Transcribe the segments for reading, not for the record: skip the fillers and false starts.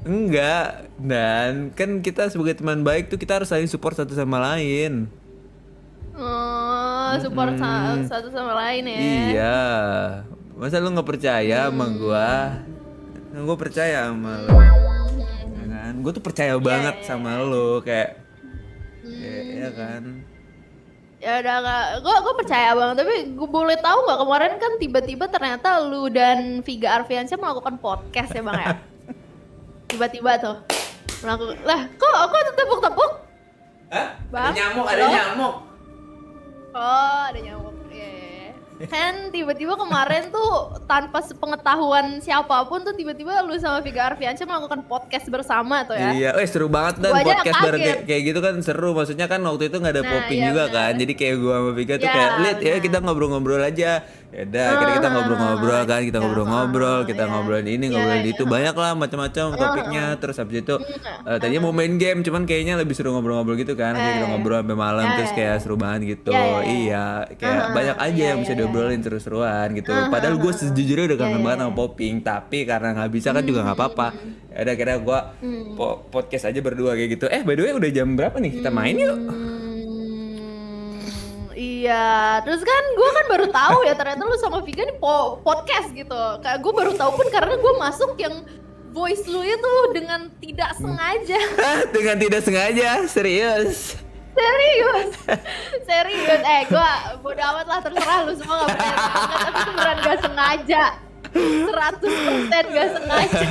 Enggak, dan kan kita sebagai teman baik tuh kita harus saling support satu sama lain. Oh, support Mm-mm. satu sama lain ya. Iya, masa lu nggak percaya sama gua? Hmm. Kan gua percaya sama lu, ya Hmm. kan? Gua tuh percaya Iya, banget iya, sama iya. lu, kayak, ya Hmm. kan? Ya udah kak, gue percaya banget. Tapi gue boleh tahu nggak kemarin kan tiba-tiba ternyata lu dan Viga Arfiansyah melakukan podcast ya bang ya? Tiba-tiba tuh melakukan. Lah, kok tepuk-tepuk, Hah? Ada bang? nyamuk, ada Halo? nyamuk. Oh, ada nyamuk. Iya, iya, iya. Kan tiba-tiba kemarin tuh tanpa sepengetahuan siapapun tuh tiba-tiba lu sama Viga Arfiansyah melakukan podcast bersama tuh ya. Iya, seru banget dan Gue aja podcast bareng kaget. kayak gitu kan seru. Maksudnya kan waktu itu nggak ada Nah, Poping iya juga kan. benar. Jadi kayak gua sama Vika tuh kayak, Ya, "Lit, ya kita benar. ngobrol-ngobrol aja." Ya udah, akhirnya kita ngobrol-ngobrol kan, kita Ya, ngobrol-ngobrol, kita ya, ngobrolin ini, ya, ngobrolin itu, ya. banyak lah macam-macam topiknya. Terus habis itu tadinya mau main game, cuman kayaknya lebih seru ngobrol-ngobrol gitu kan. Akhirnya kita ngobrol sampai malam, Ya, terus ya, kayak ya. seru banget gitu. Ya, ya, ya. Iya, kayak banyak aja Ya, yang bisa ya, ya. diobrolin seru-seruan gitu. Padahal gue Aha, sejujurnya udah ya, kangen ya, banget sama ya. Poping, tapi karena nggak bisa kan juga nggak apa-apa. Ya udah, kira gue podcast aja berdua kayak gitu. By the way udah jam berapa nih? Kita main yuk. Iya, terus kan gue kan baru tahu ya ternyata lu sama Vika nih podcast gitu. Kayak gue baru tahu pun karena gue masuk yang voice lu itu dengan tidak sengaja. Dengan tidak sengaja, serius. Serius, serius. Gue bodo amat lah, terserah lu semua nggak percaya banget. Tapi itu beneran gak sengaja, 100% gak sengaja.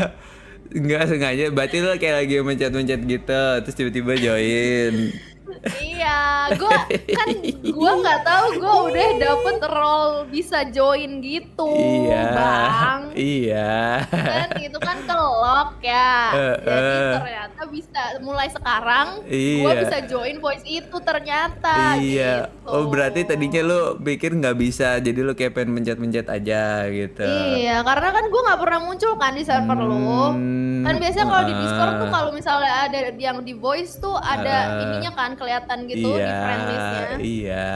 Nggak sengaja, berarti lo kayak lagi mencet-mencet gitu, terus tiba-tiba join. Iya, gue nggak tahu gue udah dapet role bisa join gitu, Iya, bang. iya. Kan itu kan kelok ya. Jadi Eh, ternyata bisa mulai sekarang gue iya, bisa join voice itu ternyata iya. gitu. Oh berarti tadinya lo pikir nggak bisa, jadi lo kayak pengen mencet-mencet aja gitu. Iya, karena kan gue nggak pernah muncul kan di server lo. Kan biasanya kalau di Discord tuh kalau misalnya ada yang di voice tuh ada ininya kan kelihatan gitu iya, di friend listnya. iya.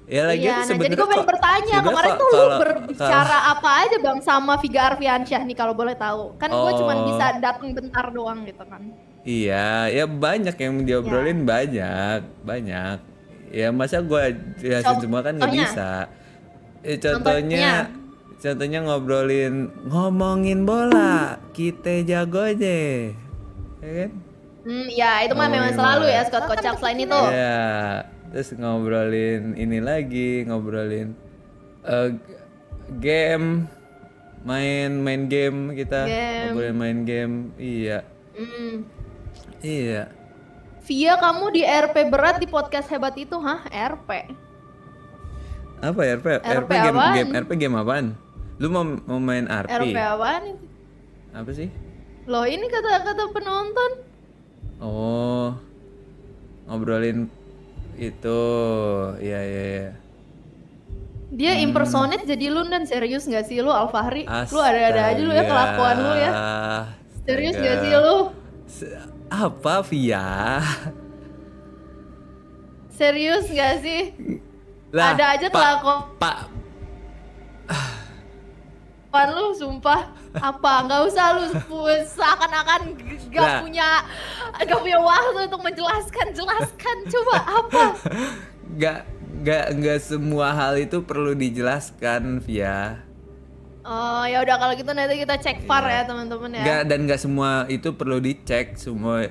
Ya lagi Iya, nah jadi sebenarnya gue pengen bertanya sebenarnya kemarin tuh lu kalau berbicara apa aja bang sama Viga Arfiansyah nih kalau boleh tahu? Kan gue cuman bisa oh datang bentar doang gitu kan. iya, ya banyak yang Ya, diobrolin, banyak, banyak. Ya masa gua jelasin semua kan nggak contohnya, bisa. contohnya. Contohnya ngomongin bola, kita jago aja, ya kan? Ya itu mah memang Ngomongin selalu bola. ya Scott Kocak selain itu. Ya, terus ngobrolin ini lagi, ngobrolin eh, game, main game kita, Game. ngobrolin main game, iya, Hmm. iya. Via kamu di RP berat di podcast hebat itu, hah? RP. Apa ya, RP? RP apaan? RP game apaan? Lu mau main RP RP? apaan itu? Apa sih? Loh ini kata-kata penonton. Oh, ngobrolin itu. Iya, iya, iya. Dia impersonate jadi lu dan serius gak sih lu Alfahri? Lu ada-ada aja lu ya Astaga. kelakuan lu ya. Serius gak sih Astaga. lu? Apa Via? Serius gak sih? Lah, Ada aja kelakuan Pak, lu sumpah. Apa? Nggak usah lu seakan-akan lah, gak punya waktu untuk menjelaskan. Jelaskan coba apa? nggak nggak semua hal itu perlu dijelaskan, Via. Oh ya udah kalau gitu nanti kita cek VAR ya teman-teman ya. Dan nggak semua itu perlu dicek, semua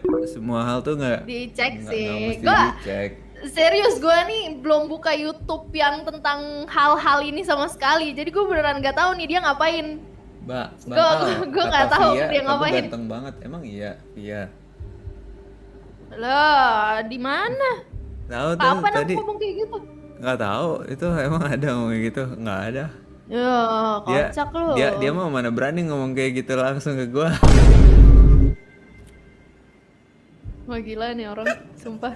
hal tuh nggak Dicek nggak sih. mesti Gua dicek. serius gue nih belum buka YouTube yang tentang hal-hal ini sama sekali. Jadi gue beneran nggak tahu nih dia ngapain. Bang Gue nggak kata tahu Via, dia kamu ngapain. ganteng banget. Emang iya, Via. Loh, di mana? Tahu tuh Kapan aku tadi ngomong kayak gitu? nggak tahu itu emang ada ngomong kayak gitu, nggak ada. Ya, Dia kocak lu. dia mau mana berani ngomong kayak gitu langsung ke gua. Wah gila nih orang, sumpah.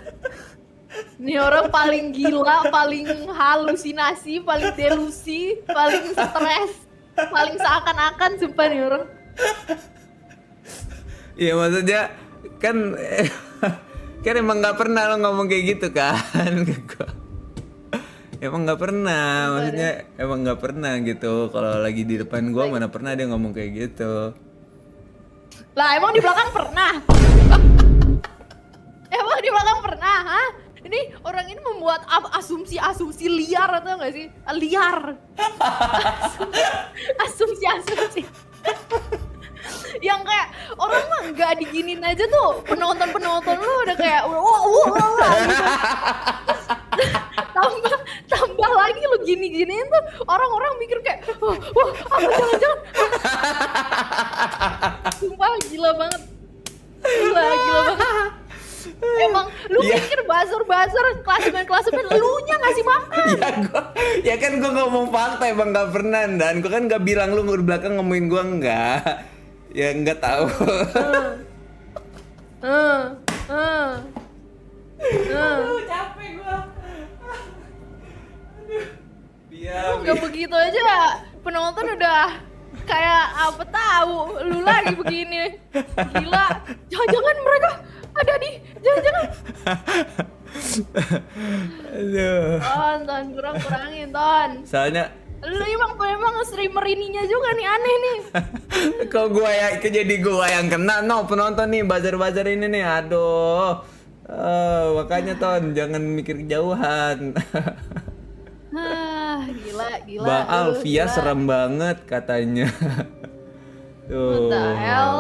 Nih orang paling gila, paling halusinasi, paling delusi, paling stres, paling seakan-akan sumpah nih orang. Iya maksudnya kan kan emang nggak pernah lo ngomong kayak gitu kan ke gua. Emang nggak pernah, maksudnya emang nggak pernah gitu. Kalau lagi di depan gua mana pernah dia ngomong kayak gitu. Lah emang di belakang pernah? Emang di belakang pernah, ha? Ini orang ini membuat asumsi-asumsi liar atau enggak sih? Liar. Asumsi-asumsi. Yang kayak orang mah nggak diginin aja tuh penonton lu udah kayak wah gitu. tambah lagi lu gini-giniin tuh orang-orang mikir kayak wah apa jangan-jangan. Sumpah gila banget. Gila banget. Emang lu mikir buzzer klasemen lu nya ngasih makan. Ya kan gua ngomong fakta emang nggak pernah, dan gua kan nggak bilang lu di belakang ngomongin gua enggak. Ya nggak tahu. Capek gua. Gak begitu aja penonton udah kayak apa tahu lu lagi begini. Gila. Jangan-jangan mereka ada di jangan-jangan. Aduh. Ton kurangin Ton. Soalnya Lu emang streamer ininya juga nih aneh nih. kok gua ya jadi gua yang kena penonton nih buzzer ini nih, aduh. Makanya Ton jangan mikir kejauhan. Gila. Bang Aduh, Alvia gila. serem banget katanya. Tuh. What the hell?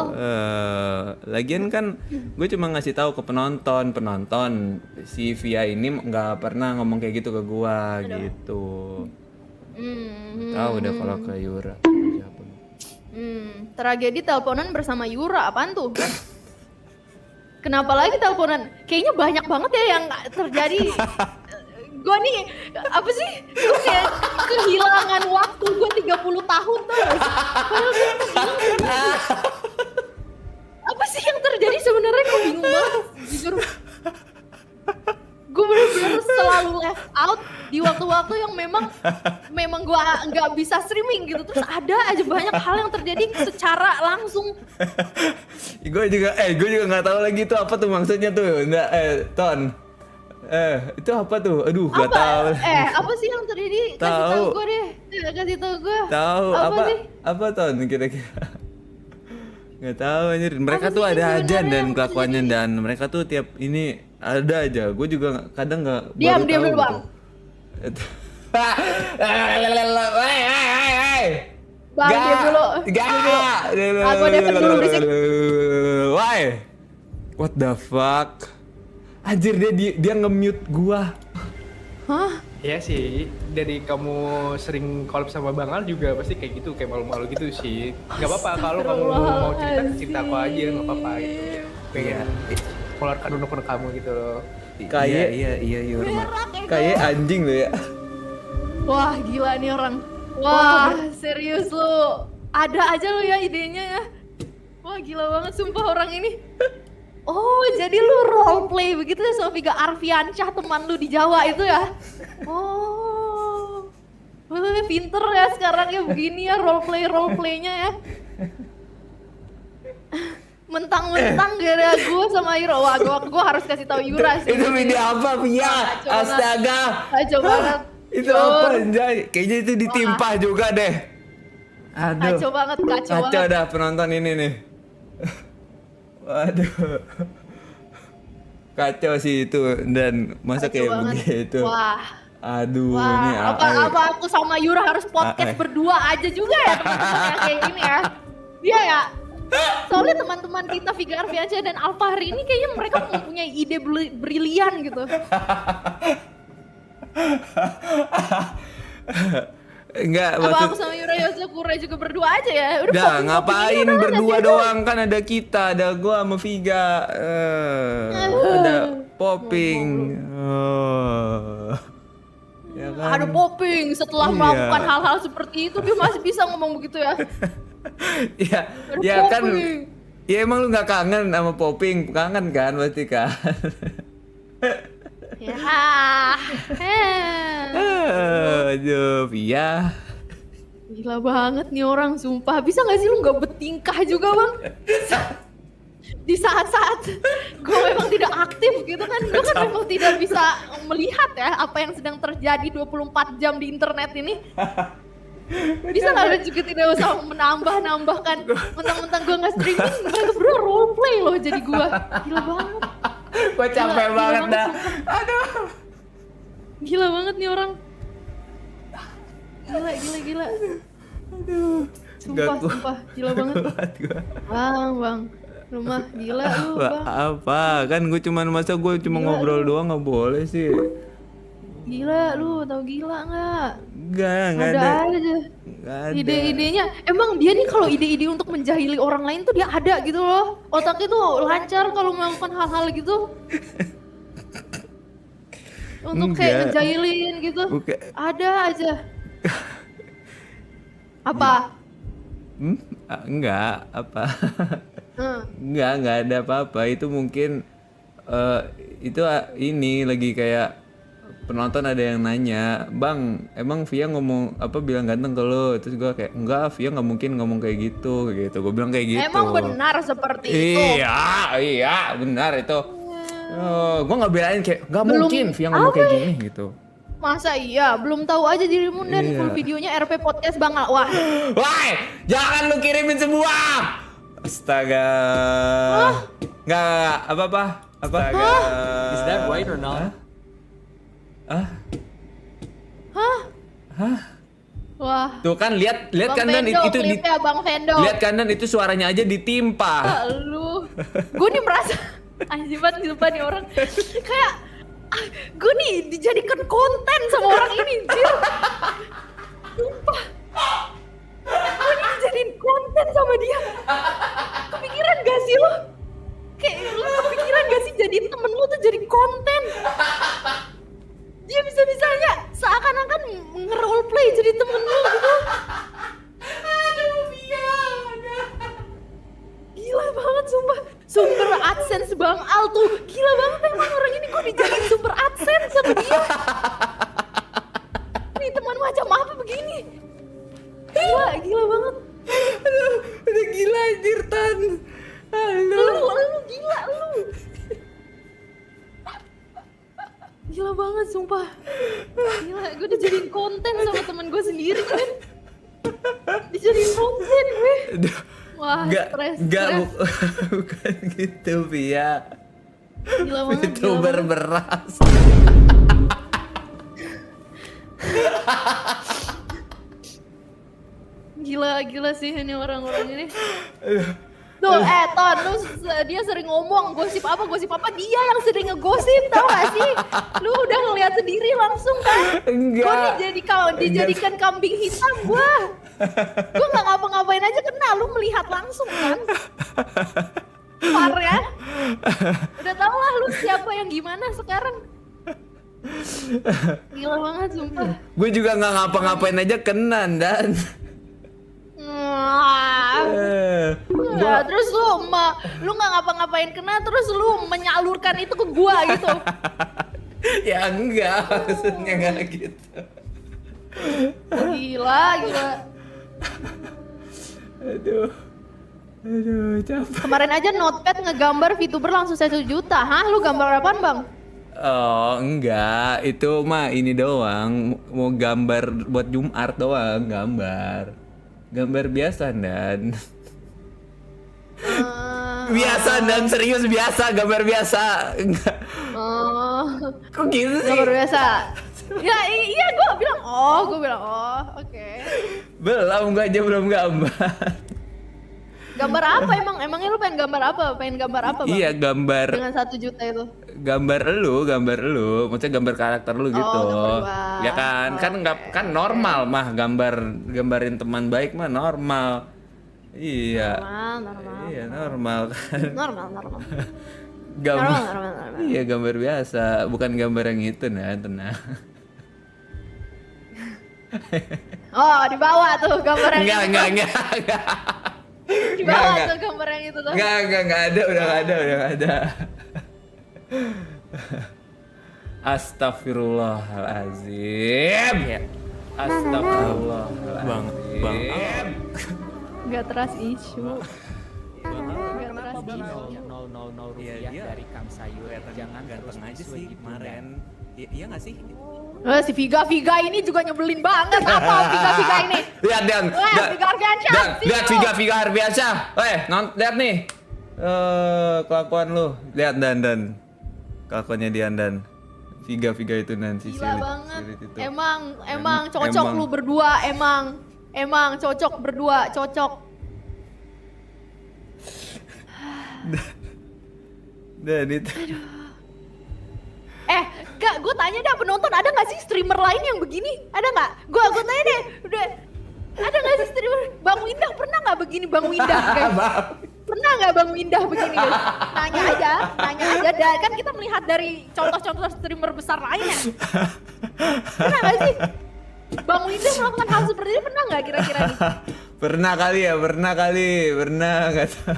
Lagian kan gue cuma ngasih tahu ke penonton si Via ini nggak pernah ngomong kayak gitu ke gua gitu. Tahu udah kalau ke Yura. Siapa? Tragedi teleponan bersama Yura, apaan tuh? Kenapa lagi teleponan? Kayaknya banyak banget ya yang terjadi. Gue nih, apa sih? Gue kayak kehilangan waktu gue 30 tahun tuh. Padahal gue apa sih yang terjadi sebenarnya? Gue bingung banget, jujur. Gue bener-bener selalu left out di waktu-waktu yang memang gue nggak bisa streaming gitu. Terus ada aja banyak hal yang terjadi secara langsung. gue juga nggak tahu lagi itu apa tuh maksudnya tuh. Nggak, Ton. Itu apa tuh? Aduh, nggak tahu. Apa sih yang terjadi? Kasih Tahu. tahu gue deh. Kasih tahu gue. Tahu Apa sih? apa Ton kira-kira? Nggak tahu anjir. Mereka Apa tuh sih ada aja sebenarnya dan yang kelakuannya, dan mereka tuh tiap ini ada aja. Gue juga kadang nggak Diam baru tahu dulu, Bang. gitu. Bang, diam dulu. Aku dapat dulu berisik. Why? What the fuck? Anjir dia nge-mute gua. Hah? Iya sih, dari kamu sering collab sama Bang Al juga pasti kayak gitu, kayak malu-malu gitu sih. Gak apa-apa kalau kamu mau cerita aku aja, gak apa-apa gitu. Pengen keluarkan unek-unek kamu gitu loh. Kayak iya Yurma. Kayak anjing lo ya. Wah, gila nih orang. Wah, serius lu. Ada aja lu ya idenya ya. Wah, gila banget sumpah orang ini. Oh, jadi lu roleplay begitu ya sama Viga Arfiansyah, teman lu di Jawa itu ya? Oh, pinter ya sekarang ya begini ya roleplaynya ya. Mentang-mentang gara gue sama Yura, wah gue harus kasih tahu Yura sih. Itu video apa Via? Astaga. Kacau banget. Itu apa anjay? Kayaknya itu ditimpa juga deh. Aduh. Kacau banget. Kacau dah penonton ini nih. Waduh. Kacau sih itu, dan masa Kacau kayak banget. begitu. Wah. Aduh, Wah, ini apa aku sama Yura harus podcast berdua aja juga ya teman-teman yang kayak gini ya? Iya ya. Soalnya teman-teman kita Viga Arfiansyah dan Alfahri ini kayaknya mereka mempunyai ide brilian gitu. Enggak, Apa aku sama Yura Yosakura juga berdua aja ya? Udah Dah, fokus-fokus ngapain ini udah berdua aja. doang, kan ada kita, ada gua sama Viga. Ada Popping. Ya kan? Ada Popping setelah Iya. melakukan hal-hal seperti itu dia masih bisa ngomong begitu ya. Ya, Ada ya kan. Popping. Ya emang lu nggak kangen sama Popping? Kangen kan pasti kan? Ya. Aduh, Via. Gila banget nih orang, sumpah. Bisa gak sih lu gak bertingkah juga, Bang? Di saat-saat gue memang tidak aktif gitu kan. Gue kan memang tidak bisa melihat ya apa yang sedang terjadi 24 jam di internet ini. Bisa gak lu juga tidak usah menambahkan mentang-mentang gue gak streaming, bro. jadi gua. Gila banget. Gua capek Gila banget banget, dah. sumpah. Aduh. Gila banget nih orang. Gila. Sumpah, gila banget. Kuat gua. Bang. Rumah gila lu, Bang. Apa? Kan gue masa gue cuma Gila, ngobrol doang nggak boleh sih. Gila lu, tau gila nggak? Nggak Ada ada. aja. Nggak ada. Ide-idenya, emang dia nih kalau ide-ide untuk menjahili orang lain tuh dia ada gitu loh. Otaknya tuh lancar kalau melakukan hal-hal gitu. Untuk kayak Enggak. ngejailin gitu. Bukan. Ada aja. Apa? Enggak, apa? Hmm. Enggak ada apa-apa. Itu mungkin itu ini lagi kayak penonton ada yang nanya, "Bang, emang Via ngomong apa bilang ganteng ke lo?" Terus gue kayak, "Enggak, Via nggak mungkin ngomong kayak gitu." Gue bilang kayak gitu. Emang benar seperti itu? Iya, benar itu. Gue nggak belain kayak, "Nggak Belum- mungkin Via ngomong kayak gini." gitu. Masa iya? Belum tahu aja dirimu dan Iya. full videonya RP Podcast Bang Al. Wah, Woi, jangan lu kirimin semua. Astaga. Nggak, apa-apa. Astaga. Is that right or not? wah. Tuh kan lihat Bang kan dan Vendo, itu di klipnya Bang Vendo. lihat kan dan itu suaranya aja ditimpa. Lu, gue nih merasa anjir banget sumpah nih orang kayak gue nih dijadikan konten sama orang ini anjir. Sumpah. Gue nih dijadiin konten sama dia. Kepikiran gak sih lo? Kayak lu kepikiran gak sih jadiin temen lu tuh jadi konten? Dia bisa-bisanya seakan-akan nge-roleplay jadi temen lu gitu. Aduh, gila banget sumpah. Sumber AdSense Bang Al tuh gila banget emang orang ini, gue dijadiin sumber AdSense sama dia. Ini teman macam apa begini? Gila banget. Aduh, udah gila anjir Tan. Lu gila lu. Gila banget sumpah. Gila, gue dijadiin konten sama teman gue sendiri kan. Dijadiin konten gue. Aduh. Wah, stres. Bukan gitu, Via. Gila banget. Itu gila banget. berberas. Gila sih ini orang-orang ini. Tuh, Ton, dia sering ngomong gosip apa, dia yang sering ngegosip, tau gak sih? Lu udah ngeliat sendiri langsung kan? Enggak. Gue dijadikan kambing hitam gua. Gue gak ngapa-ngapain aja kena, lu melihat langsung kan? Par ya? Udah tau lah lu siapa yang gimana sekarang. Gila banget sumpah. Gue juga nggak ngapa-ngapain aja kena dan. Ya, terus lu nggak ngapa-ngapain kena, terus lu menyalurkan itu ke gua gitu. Ya enggak, maksudnya enggak gitu. Gila. Aduh, capek. Kemarin aja Notepad ngegambar VTuber langsung 1 juta. Hah, lu gambar apaan Bang? Oh enggak, itu mah ini doang, mau gambar buat Jumart doang, gambar biasa dan biasa dan serius biasa, gambar biasa. Enggak. Kok gitu sih? Gambar biasa. Ya iya gue bilang oke. Belum, gua aja belum gambar. Gambar apa emangnya lu pengen gambar apa? Bang? Iya, gambar Dengan 1 juta itu. gambar lu, maksudnya gambar karakter lu gitu. gambar gua. Ya kan, kan nggak kan normal mah gambarin teman baik mah normal. Iya. Normal. Iya, normal kan. Normal. Gambar. Normal. Iya, gambar biasa, bukan gambar yang itu nah, tenang. Oh, di bawah tuh gambar yang itu. Enggak. Di bawah Enggak. tuh gambar yang itu tuh. Enggak ada, udah nggak ada. Astagfirullahalazim. Ya. Astagfirullahalazim. Bang. Gak trust issue. Kenapa bang? No rupiah Iya. dari Kang Sayur. Jangan Ganteng aja terus sih gitu, kemarin. Iya nggak sih? Si Viga ini juga nyebelin banget. Apa Viga ini? Lihat Dan. Viga Arfiansyah. Lihat Viga Arfiansyah. Lihat nih. Kelakuan lu. Lihat Dan. Kelakuannya Dian dan Viga itu nanti Gila banget. Emang cocok emang. lu berdua, emang cocok berdua, cocok. Dan itu. Kak, gue tanya dah penonton, ada nggak sih streamer lain yang begini? Ada nggak? Gue tanya deh, udah ada nggak sih streamer? Bang Windah pernah nggak begini, Bang Windah? Guys? Pernah nggak Bang Windah begini guys? Nanya aja. Dan kan kita melihat dari contoh-contoh streamer besar lainnya. Pernah nggak sih? Bang Windah melakukan hal seperti ini pernah nggak kira-kira nih? Pernah kali. Pernah nggak tahu.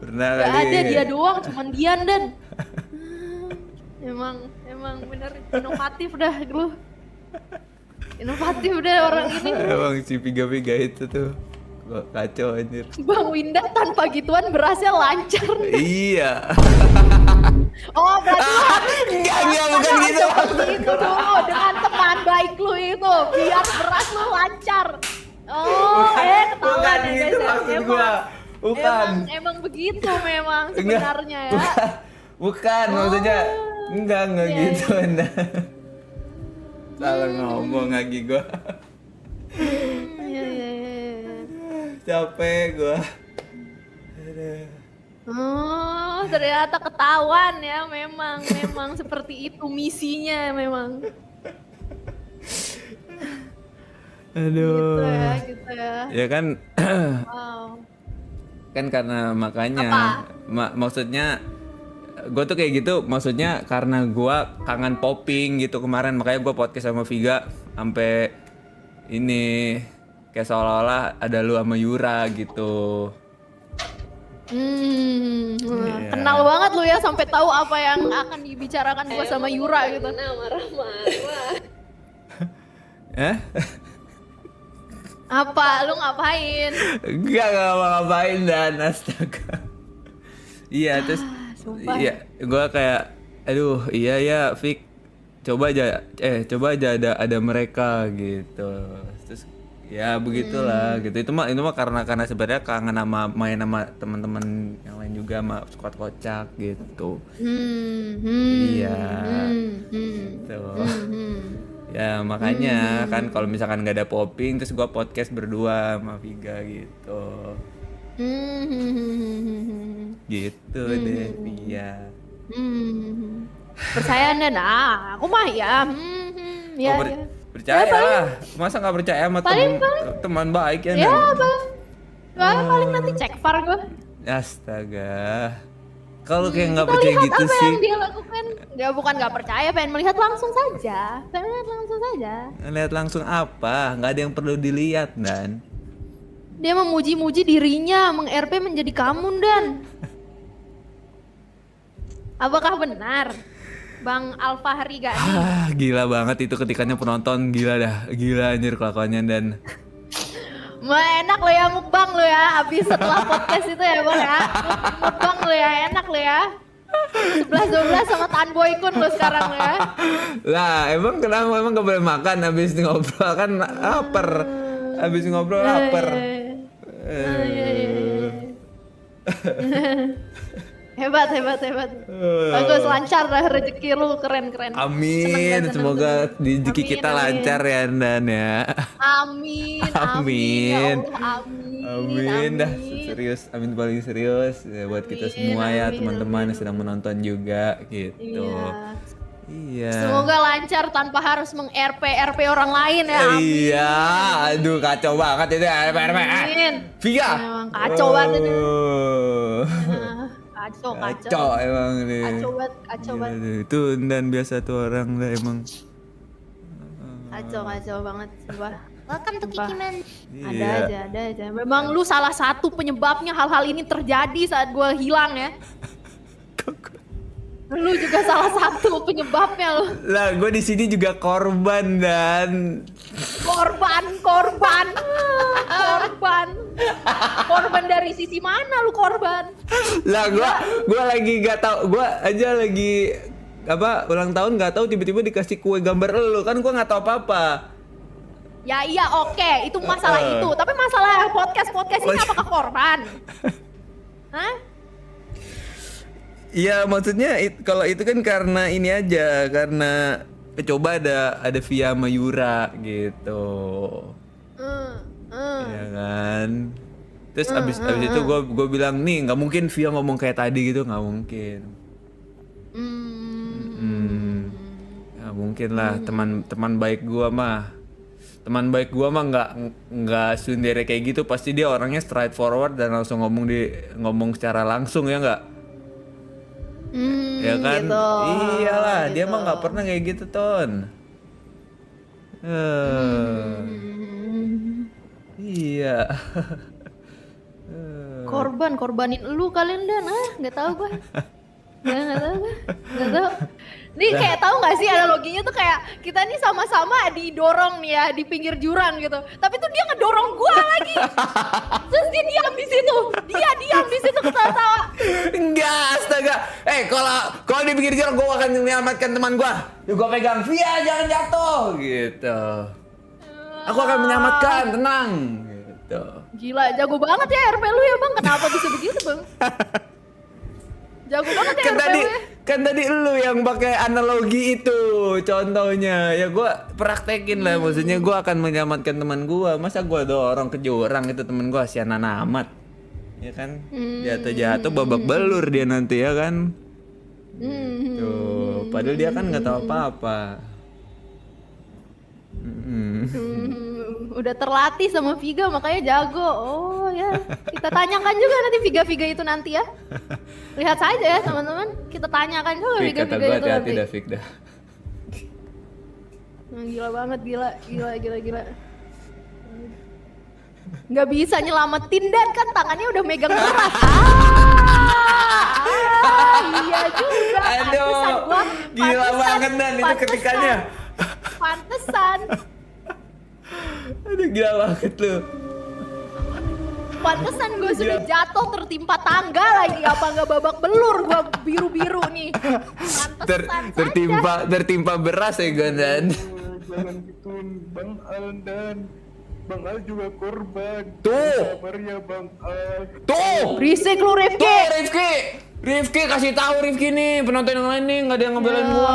Pernah Gak kali. ada dia doang, cuman Dian dan. Emang bener inovatif dah lu. Inovatif deh orang ini. Emang si Viga itu tuh gua kacau anjir. Bang Windah tanpa gituan berasnya lancar. Iya. Oh berarti lu harus Enggak, bukan gitu. seperti itu dulu dengan teman baik lu itu biar beras lu lancar. Oh, ketahuan bukan ya gitu guys. maksud gua. Bukan. Emang begitu memang sebenarnya ya. Bukan maksudnya enggak Iya, gitu Anda. Salah ngomong lagi gua. Iya. Capek gua. Oh, ternyata ketahuan ya, memang seperti itu misinya memang. Aduh. Gitu ya. Ya kan Wow. kan karena makanya Apa? maksudnya gue tuh kayak gitu, maksudnya karena gue kangen popping gitu kemarin, makanya gue podcast sama Viga sampai ini kayak seolah-olah ada lu sama Yura gitu. Iya. Kenal banget lu ya sampai tahu apa yang akan dibicarakan gua sama Yura gitu. Eh? Apa? Lu ngapain? Enggak mau ngapain Dan, astaga. Iya terus sumpah. iya gue kayak aduh iya ya Vic coba aja ada mereka gitu. Terus ya begitulah gitu. Itu mah karena sebenarnya kangen sama main sama teman-teman yang lain juga, sama squad kocak gitu. Iya. Gitu. Ya makanya kan kalau misalkan nggak ada popping terus gua podcast berdua sama Viga gitu. Gitu deh Via. Percaya Dan, aku mah ya. Ya, Oh, ya. percaya lah. Masa nggak percaya sama teman baik ya? Ya, Nan? Bang. Paling nanti cek far gua. Astaga. Kalau kayak nggak Kita percaya lihat gitu apa sih. yang dia lakukan. Dia bukan nggak percaya, pengen melihat langsung saja. Lihat langsung apa? Nggak ada yang perlu dilihat Dan. Dia memuji-muji dirinya, meng-RP menjadi kamu Dan. Apakah benar, Bang Alfahri Gani? Gila banget itu ketikannya penonton, gila anjir kelakuannya Dan. Enak lo ya mukbang lo ya, abis setelah podcast itu ya Bang ya. Mukbang lo ya, enak lo ya. 11-12 sama Tan Boy Kun lo sekarang lo ya. Lah emang kenapa emang gak boleh makan habis ngobrol kan lapar. Habis ngobrol lapar. Hebat. Bagus, lancar dah rezeki lu, keren. Amin, Seneng. semoga rezeki Amin, kita amin. lancar ya Dan ya. Amin. Amin. Ya Allah, amin. Dah serius, amin paling serius ya, buat kita semua ya amin, teman-teman yang sedang menonton juga gitu. Iya. Iya. Semoga lancar tanpa harus meng-RP orang lain ya. Amin. Iya, aduh kacau banget itu ya. Amin. Via. Emang kacau banget ini. Kacau. Kacau emang nih. Kacau banget. Iya, itu dan biasa tuh orang lah emang. Kacau banget, sumpah. Welcome to Sumpah. Kiki Man. Iya. Ada aja. Memang lu salah satu penyebabnya hal-hal ini terjadi saat gua hilang ya. Lu juga salah satu penyebabnya lu. Lah, gue di sini juga korban dan Korban. Korban dari sisi mana lu korban? lah gue lagi nggak tahu, gue aja lagi apa ulang tahun nggak tahu tiba-tiba dikasih kue gambar elu kan gue nggak tahu apa-apa. Ya iya oke, itu masalah itu. Tapi masalah podcast ini apakah korban? Hah? Iya maksudnya kalau itu kan karena ini aja, karena coba ada Via sama Yura gitu. Ya kan. Terus abis itu gue bilang nih nggak mungkin Via ngomong kayak tadi gitu, nggak mungkin. Nggak mungkin lah, teman baik gue mah. Teman baik gua mah nggak sundere kayak gitu, pasti dia orangnya straightforward dan langsung ngomong secara langsung ya nggak? Ya kan? Gitu. Iyalah, Gitu. dia mah nggak pernah kayak gitu, Ton. Iya. Korbanin lu kalian Dan, nggak tahu gue. Nggak tahu. Nih kayak tahu nggak sih analoginya tuh kayak kita nih sama-sama didorong nih ya di pinggir jurang gitu. Tapi tuh dia ngedorong gua lagi. Terus dia diam di situ. Dia diam di situ ketawa-tawa. Enggak, astaga. Kalau di pinggir jalan gua akan menyelamatkan teman gua. Yuk gua pegang, Via jangan jatuh gitu. Aku akan menyelamatkan, tenang gitu. Gila, jago banget ya RP lu ya Bang. Kenapa bisa begitu Bang? Jago banget ya RP lu ya. Kan tadi lu yang pakai analogi itu contohnya. Ya gua praktekin lah, maksudnya gua akan menyelamatkan teman gua. Masa gua dorong ke jurang itu teman gua kasihan amat. Ya kan? Jatuh babak belur dia nanti ya kan? Tuh, padahal dia kan nggak tahu apa-apa. Udah terlatih sama Viga makanya jago. Oh ya, kita tanyakan juga nanti Viga itu nanti ya. Lihat saja ya teman-teman, kita tanyakan juga Fik, kata Viga gua itu hati-hati nanti. dah, Fik dah. Gila banget, gila. Nggak bisa nyelamatin Dan kan tangannya udah megang keras. Iya juga. Aduh, Pantesan gua, gila pantesan, banget Dan itu pantesan. ketikanya. Pantesan. Aduh, gila banget lu. Pantesan gue sudah jatuh tertimpa tangga lagi, apa nggak babak belur gue biru-biru nih. Pantesan Tertimpa beras ya gue Dan. Jangan gituin Bang Al dan Bang Al juga korban. Tuh. Sabar ya Bang Al. Tuh, Berisik lu Rifki. Rifki kasih tahu Rifki nih, penonton yang lain nih nggak ada yang ngebelain gua.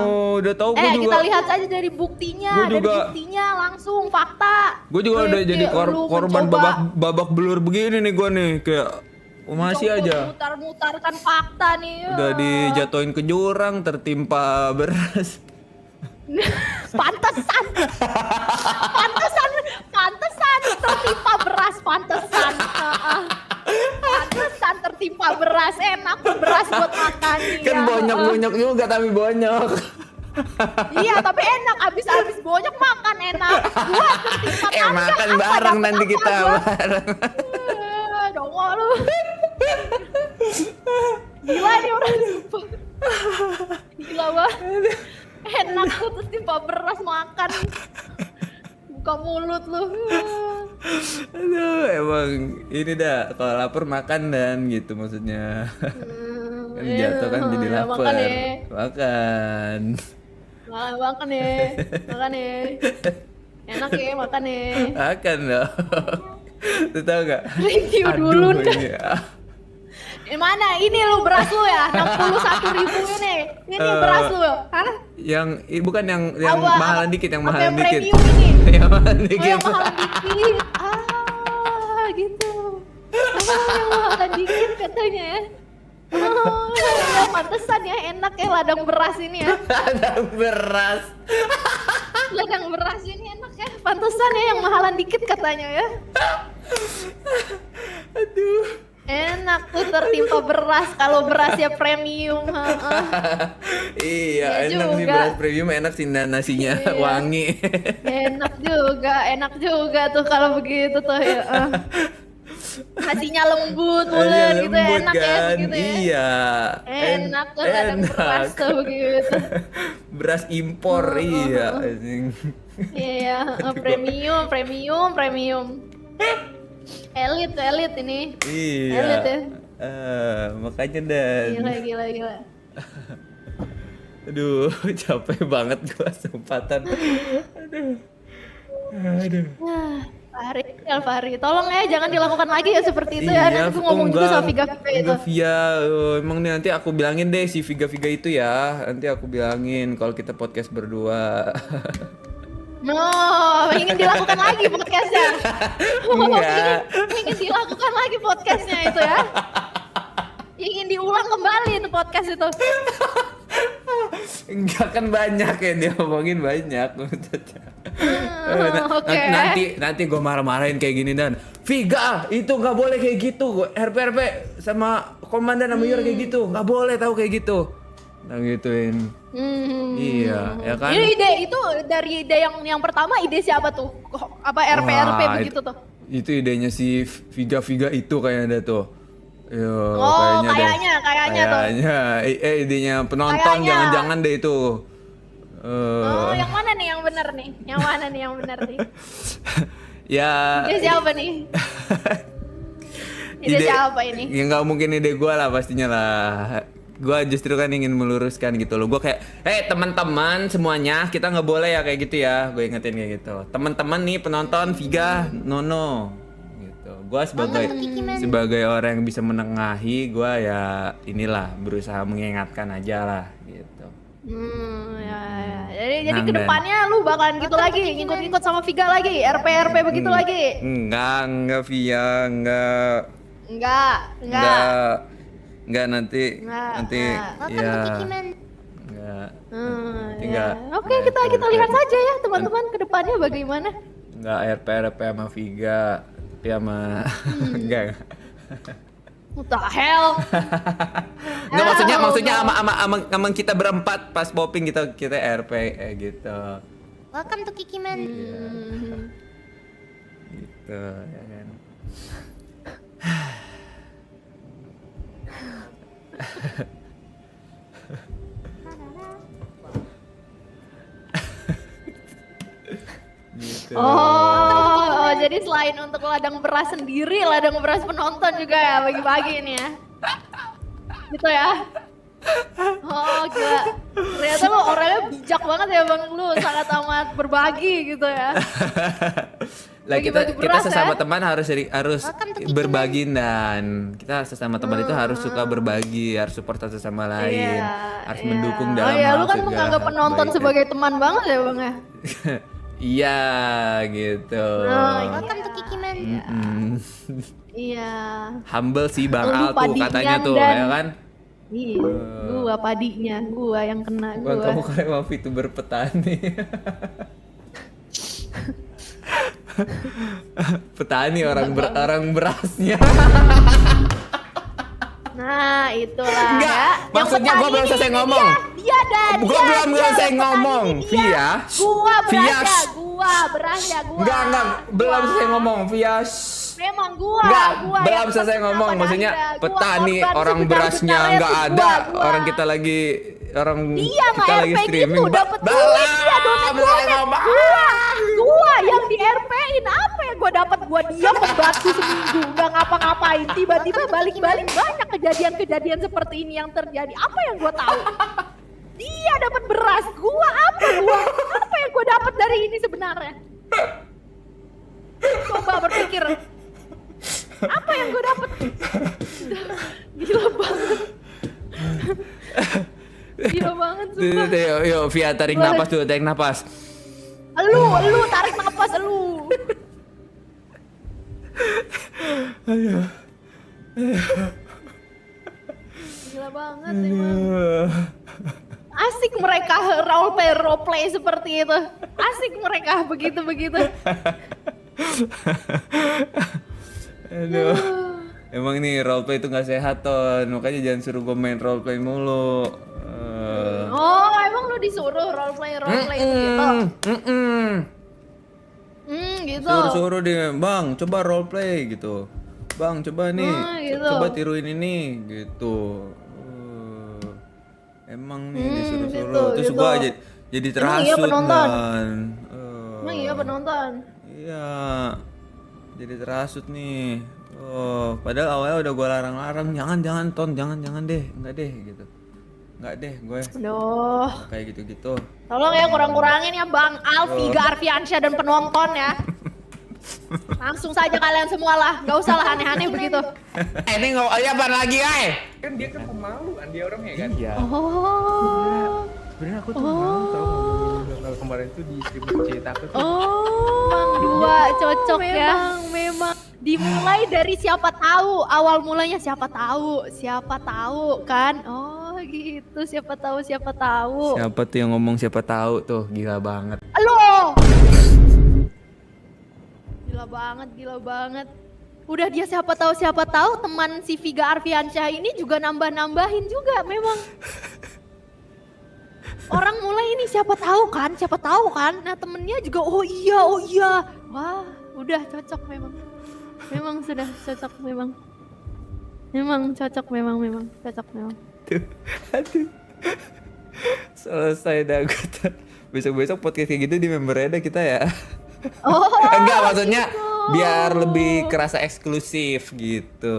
Oh, udah tahu gua juga. Kita lihat aja dari buktinya, Gua juga. dari buktinya langsung fakta. Gue juga udah Rifki, jadi lu korban mencoba babak belur begini nih gua nih, kayak masih mencoba aja. mutar-mutarkan fakta nih. Udah dijatuhin ke jurang, tertimpa beras. Pantesan tertimpa beras, pantesan tertimpa beras, enak tuh beras buat makan nih Kan ya. bonyok juga tapi bonyok. Iya tapi enak, abis bonyok makan enak. Gua tertimpa tangga, Makan apa bareng dapet nanti apa kita gua? bareng. Dongol lu. Gila nih orang sumpah. Gila banget. Enak tuh tertimpa beras makan. Buka mulut lu. Aduh, emang ini dah kalau lapar makan Dan gitu maksudnya. Kan jatuh kan jadi ya, lapar. makan ya. Makan. Makan ya. Enak ya makan ya. Makan dong. Lu tau gak? Review dulu dah. Ini. Mana ini lu beras lu ya? 61.000 ini. Ini beras lu. Hah? Bukan yang Apa- mahalan apa- dikit, yang apa mahalan yang dikit. premium ini? Yang mahalan Oh dikit. yang mahal dikit. Gitu. Yang mahal dikit katanya ya. Oh, ya, pantesan ya enak ya ladang beras ini ya. Ada beras. Ladang beras ini enak ya. Pantesan ya yang mahalan dikit katanya ya. Aduh. Enak tuh tertimpa beras kalau berasnya premium. Iya, Iya enak sih juga. beras premium, enak sih nasinya Iya. wangi. Enak juga tuh kalau begitu tuh ya. Nasinya lembut, Iya, bulat gitu ya, lembut enak ya kan? begitu ya. Iya. Enak tuh ladang beras tuh begitu. Beras impor, iya. anjing. Iya, premium. Elit ini. Iya. Elit ya. Makanya Dan. Gila. Aduh, capek banget gua sempatan. Aduh. Alfari, tolong ya jangan dilakukan lagi ya seperti itu ya. Nanti gue ngomong juga sama Viga itu. Enggak Via, emang nih nanti aku bilangin deh si Viga itu ya. Nanti aku bilangin kalau kita podcast berdua. No, ingin dilakukan lagi podcastnya. Enggak. ingin dilakukan lagi podcastnya itu ya. Ingin diulang kembali itu podcast itu. Enggak kan banyak ya dia ngomongin banyak. Oke. Nanti gue marah-marahin kayak gini dan Viga itu nggak boleh kayak gitu. RP sama komandan sama Yura kayak gitu nggak boleh tahu kayak gitu. Nah gituin. Iya ya kan. Ini ide itu dari ide yang pertama ide siapa tuh? Apa RP Wah, begitu tuh? Itu idenya si Viga itu kayaknya tuh. Yo, Oh, kayaknya tuh. Idenya penonton Kayaknya. jangan-jangan deh itu. Oh, yang mana nih yang benar nih? Yang mana nih yang benar nih? Ya. Ide siapa nih? Ide siapa ini? Ya nggak mungkin ide gue lah pastinya lah. Gue justru kan ingin meluruskan gitu loh. Gue kayak, teman-teman semuanya kita nggak boleh ya kayak gitu ya. Gue ingetin kayak gitu. Teman-teman nih penonton Viga, Nono. Gitu. Gue sebagai orang yang bisa menengahi, gue ya inilah berusaha mengingatkan aja lah gitu. Ya. Jadi Nang, kedepannya lu bakalan gitu lagi, ngikut-ngikut sama Viga lagi, RP begitu lagi? Enggak Via, enggak. Enggak nanti ya. Enggak. Ya. Oke, kita lihat saja ya teman-teman kedepannya bagaimana. Enggak RP sama Viga, tapi sama enggak. What the hell? Enggak maksudnya sama kita berempat pas popping kita RP gitu. Welcome to Kikiman. Gitu ya kan. Gitu. Oh, jadi selain untuk ladang beras sendiri, ladang beras penonton juga ya bagi-bagi ini ya. Gitu ya. Oh, gila. Ternyata lu orangnya bijak banget ya Bang, lu sangat amat berbagi gitu ya. Lah kita Bagi-bagi beras, sesama ya? teman harus berbagi dan kita sesama teman itu harus suka berbagi, harus support satu sama lain, harus mendukung dalam Oh iya, hal lu kan segala menganggap hal penonton kebaikan. sebagai teman banget ya Bang ya. Iya gitu. Welcome to Kikiman. Iya. Humble sih Bang Lu Al tuh padinya katanya tuh dan- ya kan. Iya, gua padinya, gua yang kena Bang gua. kamu kayak mau VTuber petani. Petani orang berasnya. Nah, itulah Enggak, ya. maksudnya Yang gua belum petani selesai ini ngomong. Dia dan Gua belum selesai ngomong, Via. Gua Via, berasnya, gua berasnya, gua. Enggak, belum Gua. selesai ngomong, Via. Memang gua. Enggak, gua belum yang selesai pesen ngomong. sama Maksudnya Anda. Gua petani korban orang sebesar-besarnya berasnya nggak tuh ada. gua. Orang kita lagi Dia kita nggak lagi RP streaming. gitu, dapet duit dia donet. Gua yang di RP-in apa yang gua dapat? Gua diam membatu seminggu, nggak ngapa-ngapain. Tiba-tiba balik-balik banyak kejadian-kejadian seperti ini yang terjadi. Apa yang gua tahu? Dia dapat beras, gua apa yang gua dapat dari ini sebenarnya? Coba berpikir. Apa yang gua dapat? Gila banget. Gila banget sumpah. Yuk, Via tarik napas dulu, tarik napas. Lu tarik nafas lu. Gila banget emang. Asik mereka roleplay seperti itu. Asik mereka begitu-begitu. Aduh. Emang nih roleplay itu nggak sehat Ton, makanya jangan suruh gue main roleplay mulu. Oh, emang lu disuruh roleplay gitu. Gitu. Suruh dia, Bang, coba roleplay gitu. Bang, coba nih, gitu. coba tiruin ini gitu. Emang nih disuruh-suruh. Terus gitu. gua jadi Emang iya terhasut penonton? kan. Emang iya penonton. Iya. Jadi terhasut nih. Oh, padahal awalnya udah gua larang-larang, jangan Ton, jangan deh, enggak deh gitu. Enggak deh gue. Aduh. Kayak gitu-gitu. Tolong ya kurang-kurangin ya Bang Al, Viga Arfiansyah dan penonton ya. Langsung saja kalian semua lah, gak usah lah aneh-aneh begitu. Ini apa lagi, Kan dia kan pemaluan dia orangnya kan. Iya. Oh. Sebenarnya aku tuh mau tau ngomongin Bangkal kemarin tuh di stream cerita aku tuh. Memang dua cocok ya. Memang dimulai dari siapa tahu, awal mulanya siapa tahu kan. Oh gitu, siapa tahu. Siapa tuh yang ngomong siapa tahu tuh, gila banget. Lo. Gila banget. Udah dia siapa tahu teman si Viga Arfiansyah ini juga nambah-nambahin juga memang. Orang mulai ini siapa tahu kan. Nah temennya juga oh iya. Wah udah cocok memang. Memang sudah cocok memang. Memang cocok memang. Aduh. Selesai dah gue. Besok-besok podcast kayak gitu di member ada kita ya. Oh Enggak, maksudnya biar lebih kerasa eksklusif gitu.